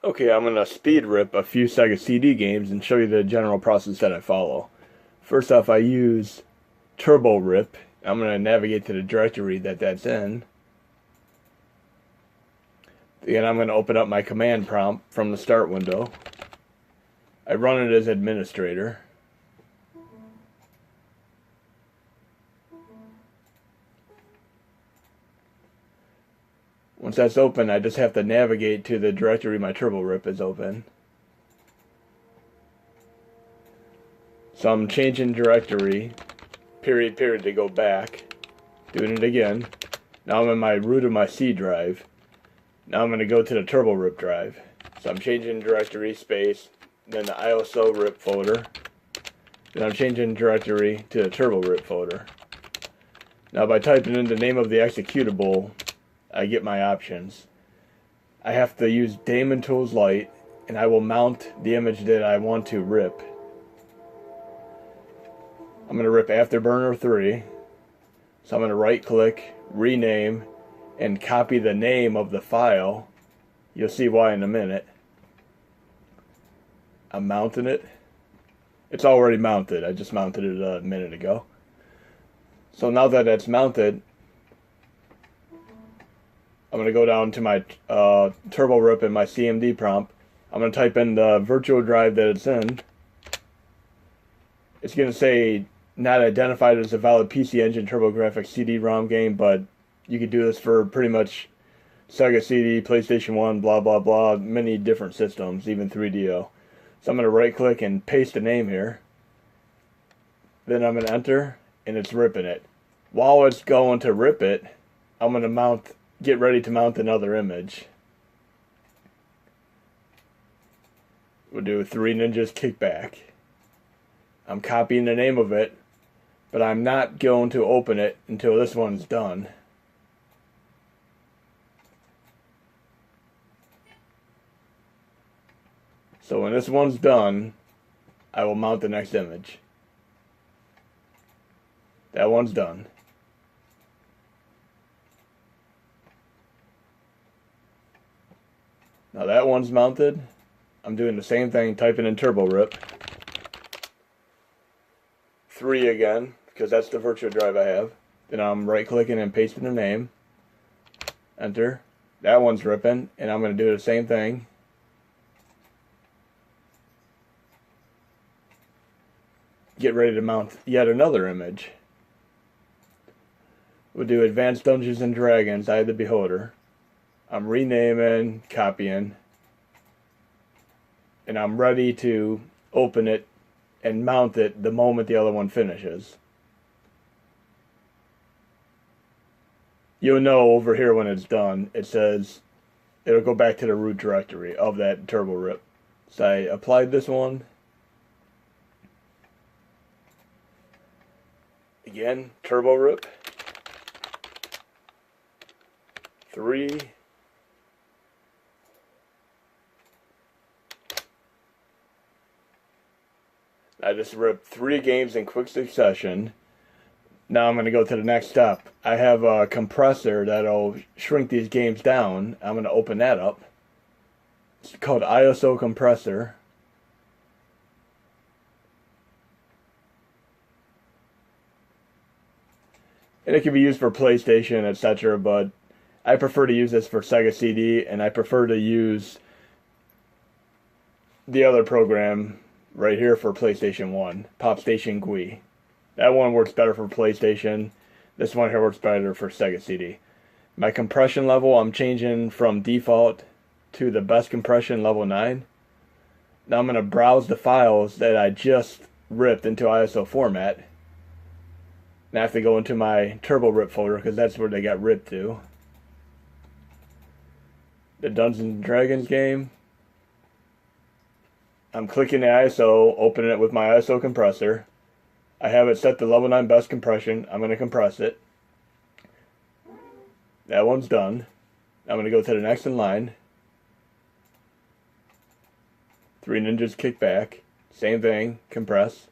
Okay, I'm going to speed rip a few Sega CD games and show you the general process that I follow. First off, I use Turbo Rip. I'm going to navigate to the directory that's in. Then I'm going to open up my command prompt from the start window. I run it as administrator. Once that's open, I just have to navigate to the directory my Turbo Rip is open. So I'm changing directory, period, to go back. Doing it again. Now I'm in my root of my C drive. Now I'm going to go to the Turbo Rip drive. So I'm changing directory, space, then the ISO rip folder. Then I'm changing directory to the Turbo Rip folder. Now by typing in the name of the executable, I get my options. I have to use Daemon Tools Lite, and I will mount the image that I want to rip. I'm going to rip Afterburner 3. So I'm going to right click, rename, and copy the name of the file. You'll see why in a minute. I'm mounting it. It's already mounted. I just mounted it a minute ago. So now that it's mounted, I'm going to go down to my Turbo Rip and my CMD prompt. I'm going to type in the virtual drive that it's in. It's going to say not identified as a valid PC Engine TurboGrafx CD-ROM game, but you could do this for pretty much Sega CD, PlayStation 1, blah, blah, blah, many different systems, even 3DO. So I'm going to right-click and paste the name here. Then I'm going to enter, and it's ripping it. While it's going to rip it, I'm going to get ready to mount another image. We'll do 3 Ninjas Kickback. I'm copying the name of it, but I'm not going to open it until this one's done. So when this one's done, I will mount the next image. That one's done. Now that one's mounted. I'm doing the same thing, typing in Turbo Rip. 3 again, because that's the virtual drive I have. Then I'm right clicking and pasting the name. Enter. That one's ripping, and I'm going to do the same thing. Get ready to mount yet another image. We'll do Advanced Dungeons and Dragons, Eye of the Beholder. I'm renaming, copying, and I'm ready to open it and mount it the moment the other one finishes. You'll know over here when it's done, it says it'll go back to the root directory of that Turbo Rip. So I applied this one. Again, Turbo Rip. 3. I just ripped 3 games in quick succession. Now I'm going to go to the next step. I have a compressor that'll shrink these games down. I'm going to open that up. It's called ISO compressor. And it can be used for PlayStation, etc., but I prefer to use this for Sega CD, and I prefer to use the other program right here for PlayStation 1, PopStation GUI. That one works better for PlayStation. This one here works better for Sega CD. My compression level, I'm changing from default to the best compression, level 9. Now I'm going to browse the files that I just ripped into ISO format. And I have to go into my Turbo Rip folder because that's where they got ripped to. The Dungeons and Dragons game. I'm clicking the ISO, opening it with my ISO compressor. I have it set to level 9 best compression. I'm going to compress it. That one's done. I'm going to go to the next in line. 3 Ninjas Kickback. Same thing, compress.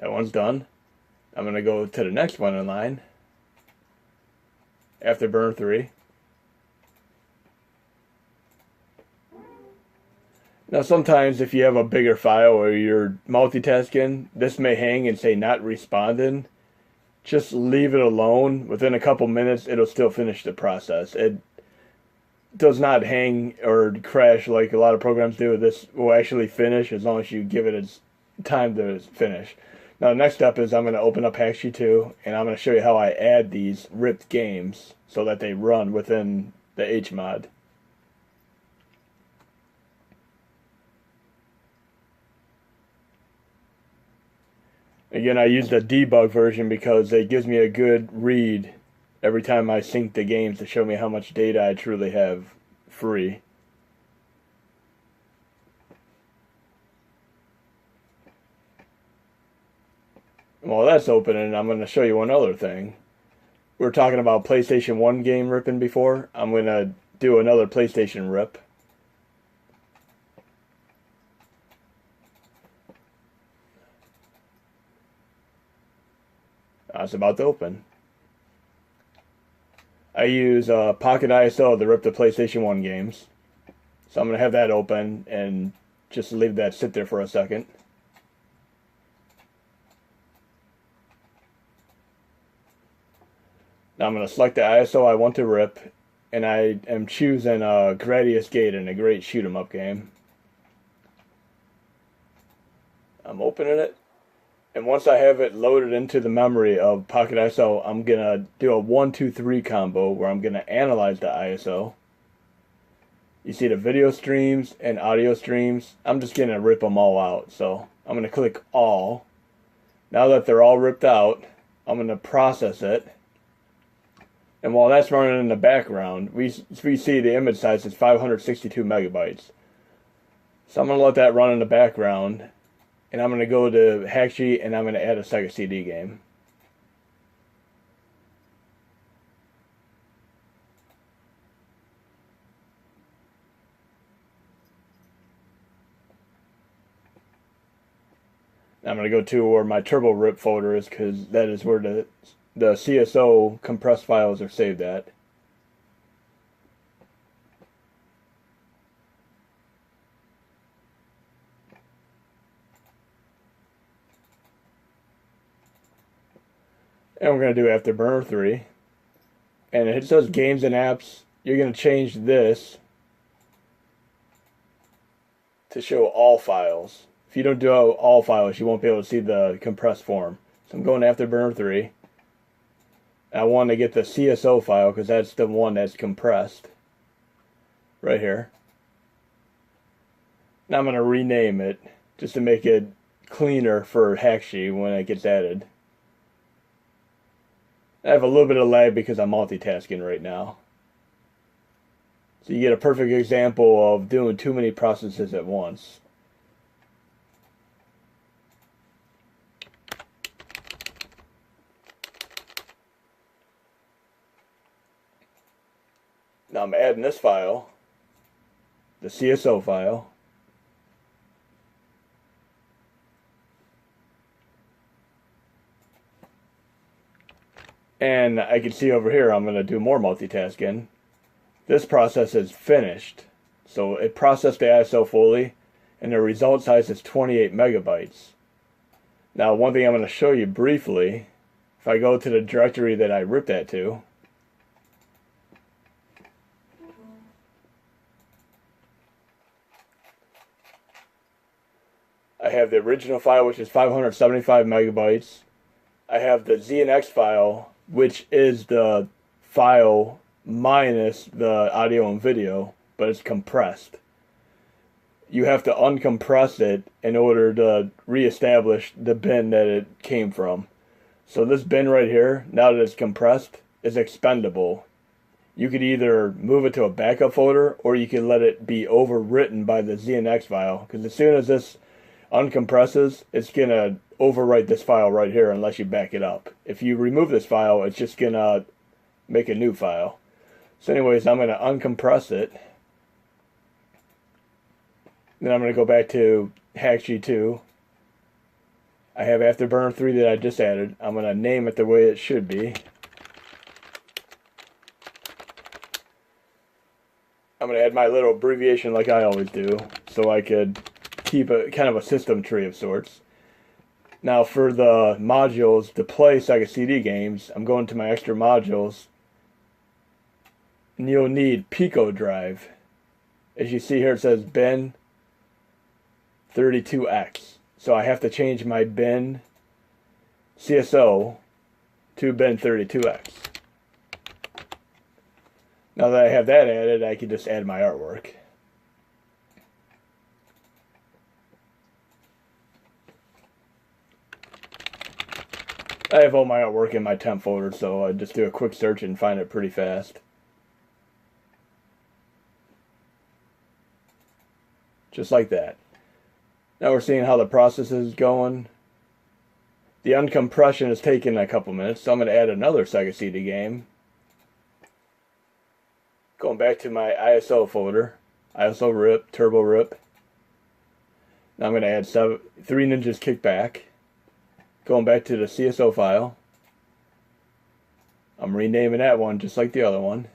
That one's done. I'm going to go to the next one in line. Afterburner 3. Now sometimes if you have a bigger file or you're multitasking, this may hang and say not responding. Just leave it alone. Within a couple minutes, it'll still finish the process. It does not hang or crash like a lot of programs do. This will actually finish as long as you give it its time to finish. Now, next step is I'm going to open up Hackshi 2, and I'm going to show you how I add these ripped games so that they run within the HMod. Again, I use the debug version because it gives me a good read every time I sync the games to show me how much data I truly have free. While that's opening, I'm going to show you one other thing. We were talking about PlayStation 1 game ripping before. I'm going to do another PlayStation rip. It's about to open. I use Pocket ISO to rip the PlayStation 1 games. So I'm going to have that open and just leave that sit there for a second. Now I'm going to select the ISO I want to rip, and I am choosing Gradius Gate in a great shoot 'em up game. I'm opening it, and once I have it loaded into the memory of Pocket ISO, I'm going to do a 1, 2, 3 combo where I'm going to analyze the ISO. You see the video streams and audio streams. I'm just going to rip them all out. So I'm going to click all. Now that they're all ripped out, I'm going to process it. And while that's running in the background, we see the image size is 562 megabytes. So I'm going to let that run in the background. And I'm going to go to Hackshi and I'm going to add a Sega CD game. I'm going to go to where my Turbo Rip folder is because that is where the CSO compressed files are saved at. And we're going to do Afterburner 3. And it says Games and Apps. You're going to change this to show all files. If you don't do all files, you won't be able to see the compressed form. So I'm going to Afterburner 3. I want to get the CSO file because that's the one that's compressed. Right here. Now I'm going to rename it just to make it cleaner for Hackshi when it gets added. I have a little bit of lag because I'm multitasking right now. So you get a perfect example of doing too many processes at once. Now I'm adding this file, the CSO file. And I can see over here I'm going to do more multitasking. This process is finished. So it processed the ISO fully, and the result size is 28 megabytes. Now one thing I'm going to show you briefly, if I go to the directory that I ripped that to, I have the original file, which is 575 megabytes. I have the ZNX file, which is the file minus the audio and video, but it's compressed. You have to uncompress it in order to reestablish the bin that it came from. So this bin right here, now that it's compressed, is expendable. You could either move it to a backup folder, or you can let it be overwritten by the ZNX file, because as soon as this uncompresses, it's going to overwrite this file right here unless you back it up. If you remove this file, it's just going to make a new file. So anyways, I'm going to uncompress it. Then I'm going to go back to Hackshi 2. I have Afterburner 3 that I just added. I'm going to name it the way it should be. I'm going to add my little abbreviation like I always do, so I could keep a kind of a system tree of sorts. Now for the modules to play Sega CD games, I'm going to my extra modules, and you'll need Pico drive. As you see here, it says bin 32X. So I have to change my bin CSO to bin 32X. Now that I have that added, I can just add my artwork. I have all my artwork in my temp folder, so I just do a quick search and find it pretty fast. Just like that. Now we're seeing how the process is going. The uncompression is taking a couple minutes, so I'm going to add another Sega CD game. Going back to my ISO folder, ISO rip, turbo rip. Now I'm going to add 3 Ninjas Kickback. Going back to the CSO file. I'm renaming that one just like the other one.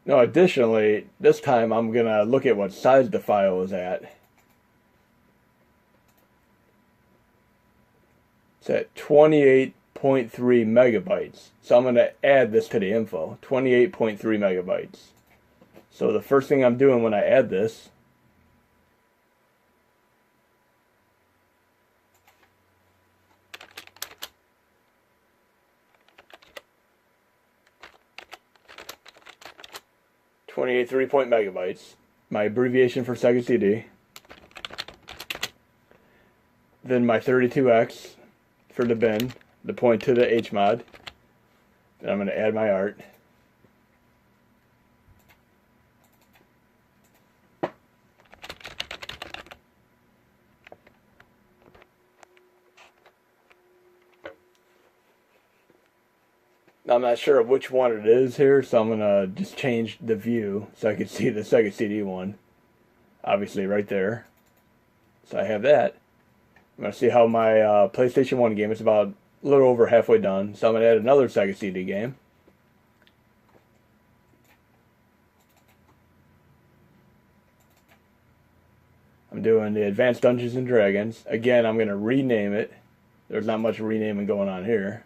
Now additionally, this time I'm going to look at what size the file is at. It's at 28.3 megabytes. So I'm going to add this to the info. 28.3 megabytes. So the first thing I'm doing when I add this, megabytes, my abbreviation for Sega CD, then my 32X for the bin, the point to the HMOD, then I'm going to add my art. Now, I'm not sure which one it is here, so I'm going to just change the view so I can see the Sega CD one. Obviously right there. So I have that. I'm going to see how my PlayStation 1 game is about a little over halfway done. So I'm going to add another Sega CD game. I'm doing the Advanced Dungeons and Dragons. Again, I'm going to rename it. There's not much renaming going on here.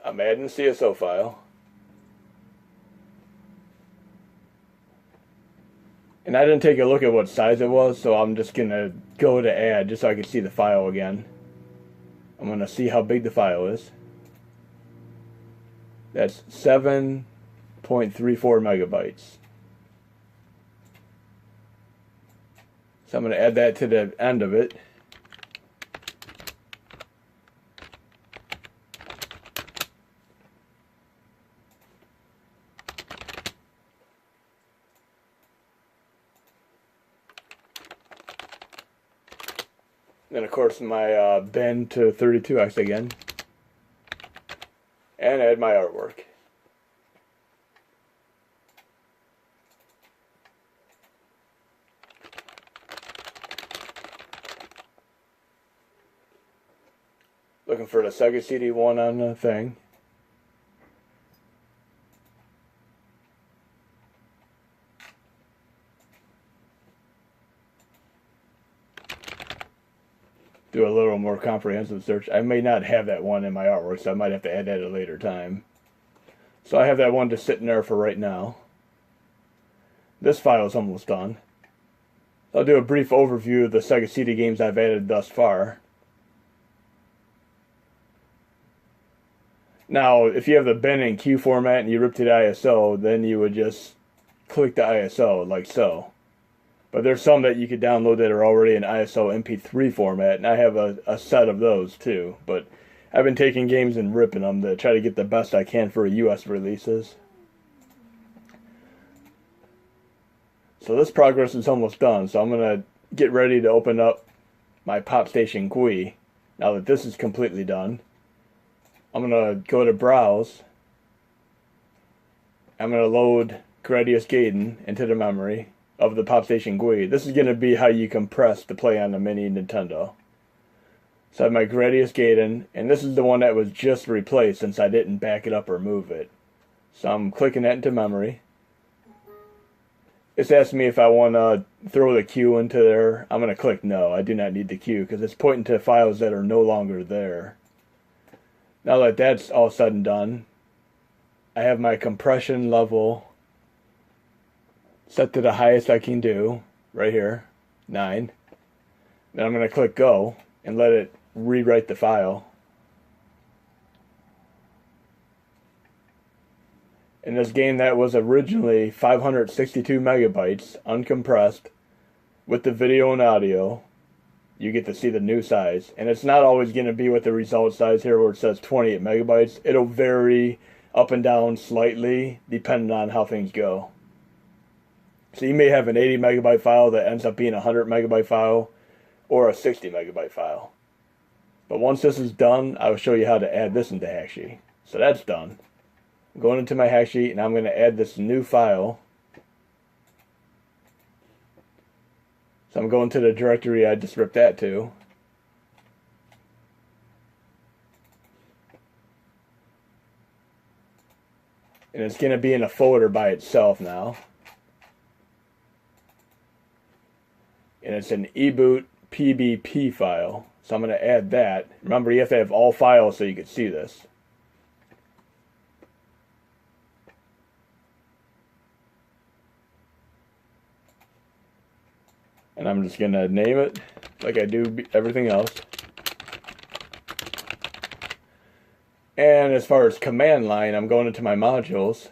I'm adding the CSO file. And I didn't take a look at what size it was, so I'm just going to go to add just so I can see the file again. I'm going to see how big the file is. That's 7.34 megabytes. So I'm going to add that to the end of it. Then of course my bin to 32X again. And add my artwork. Looking for the Sega CD one on the thing. Do a little more comprehensive search. I may not have that one in my artwork, so I might have to add that at a later time. So I have that one just sitting there for right now. This file is almost done. I'll do a brief overview of the Sega CD games I've added thus far. Now, if you have the bin in Q format and you rip to the ISO, then you would just click the ISO like so. But there's some that you could download that are already in ISO MP3 format, and I have a set of those too. But I've been taking games and ripping them to try to get the best I can for US releases. So this progress is almost done, so I'm going to get ready to open up my Pop Station GUI. Now that this is completely done, I'm going to go to Browse. I'm going to load Gradius Gaiden into the memory. of the Pop Station GUI. This is going to be how you compress to play on the mini Nintendo. So I have my Gradius Gaiden, and this is the one that was just replaced since I didn't back it up or move it. So I'm clicking that into memory. It's asking me if I want to throw the cue into there. I'm going to click no. I do not need the cue because it's pointing to files that are no longer there. Now that that's all said and done, I have my compression level set to the highest I can do, right here, 9. Then I'm going to click go and let it rewrite the file. In this game that was originally 562 megabytes, uncompressed, with the video and audio, you get to see the new size. And it's not always going to be with the result size here where it says 28 megabytes. It'll vary up and down slightly depending on how things go. So you may have an 80 megabyte file that ends up being a 100 megabyte file or a 60 megabyte file. But once this is done, I will show you how to add this into Hackshi. So that's done. I'm going into my Hackshi and I'm going to add this new file. So I'm going to the directory I just ripped that to. And it's going to be in a folder by itself now. And it's an eBoot PBP file. So I'm going to add that. Remember, you have to have all files so you can see this. And I'm just going to name it like I do everything else. And as far as command line, I'm going into my modules.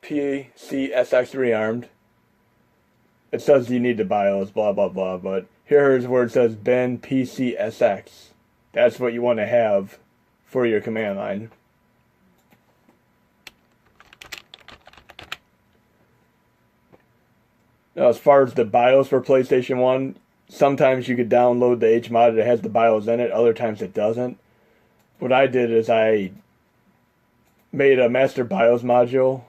PSX rearmed. It says you need the BIOS, blah, blah, blah. But here's where it says bin PSX. That's what you want to have for your command line. Now, as far as the BIOS for PlayStation 1, sometimes you could download the HMod that has the BIOS in it, other times it doesn't. What I did is I made a master BIOS module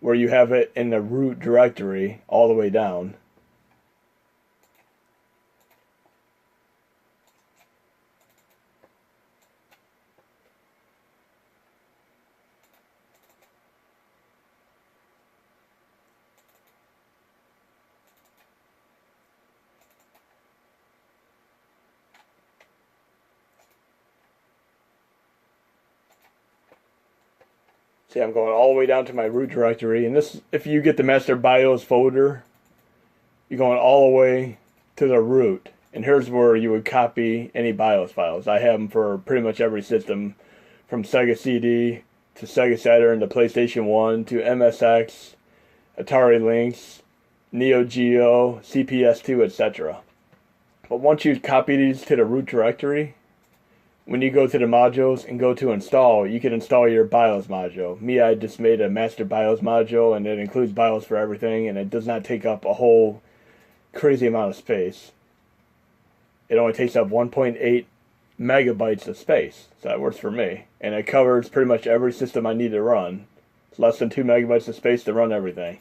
where you have it in the root directory all the way down. See, I'm going all the way down to my root directory, and this, if you get the master BIOS folder, you're going all the way to the root, and here's where you would copy any BIOS files. I have them for pretty much every system, from Sega CD to Sega Saturn to PlayStation 1 to MSX, Atari Lynx, Neo Geo, CPS2, etc. But once you copy these to the root directory, when you go to the modules and go to install, you can install your BIOS module. Me, I just made a master BIOS module, and it includes BIOS for everything, and it does not take up a whole crazy amount of space. It only takes up 1.8 megabytes of space, so that works for me. And it covers pretty much every system I need to run. It's less than 2 megabytes of space to run everything.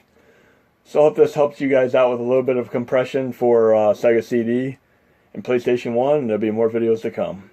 So I hope this helps you guys out with a little bit of compression for Sega CD and PlayStation 1, and there'll be more videos to come.